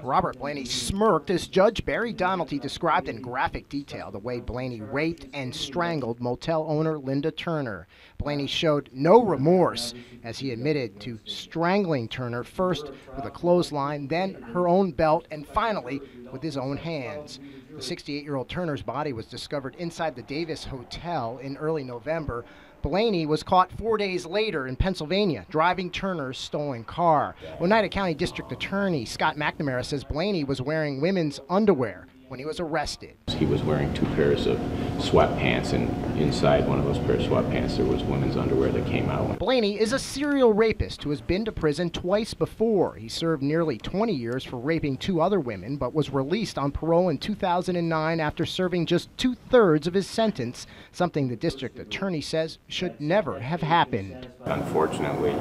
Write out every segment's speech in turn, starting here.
Robert Blaney smirked as Judge Barry Donalty described in graphic detail the way Blaney raped and strangled motel owner Linda Turner. Blaney showed no remorse as he admitted to strangling Turner first with a clothesline, then her own belt, and finally with his own hands. The 68-year-old Turner's body was discovered inside the Davis Hotel in early November. Blaney was caught 4 days later in Pennsylvania driving Turner's stolen car. Oneida County District Attorney Scott McNamara says Blaney was wearing women's underwear when he was arrested. He was wearing 2 pairs of sweatpants, and inside one of those pairs of sweatpants there was women's underwear that came out. Blaney is a serial rapist who has been to prison twice before. He served nearly 20 years for raping 2 other women, but was released on parole in 2009 after serving just 2/3 of his sentence, something the district attorney says should never have happened. Unfortunately,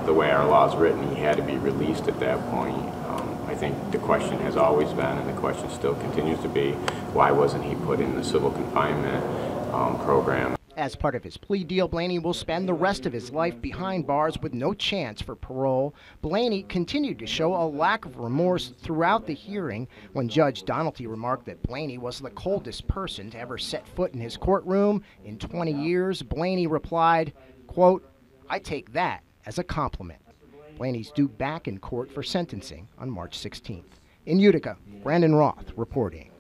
the way our law is written, he had to be released at that point. I think the question has always been, and the question still continues to be, why wasn't he put in the civil confinement program? As part of his plea deal, Blaney will spend the rest of his life behind bars with no chance for parole. Blaney continued to show a lack of remorse throughout the hearing. When Judge Donalty remarked that Blaney was the coldest person to ever set foot in his courtroom in 20 years, Blaney replied, quote, "I take that as a compliment." Blaney's due back in court for sentencing on March 16th. In Utica, Brandon Roth reporting.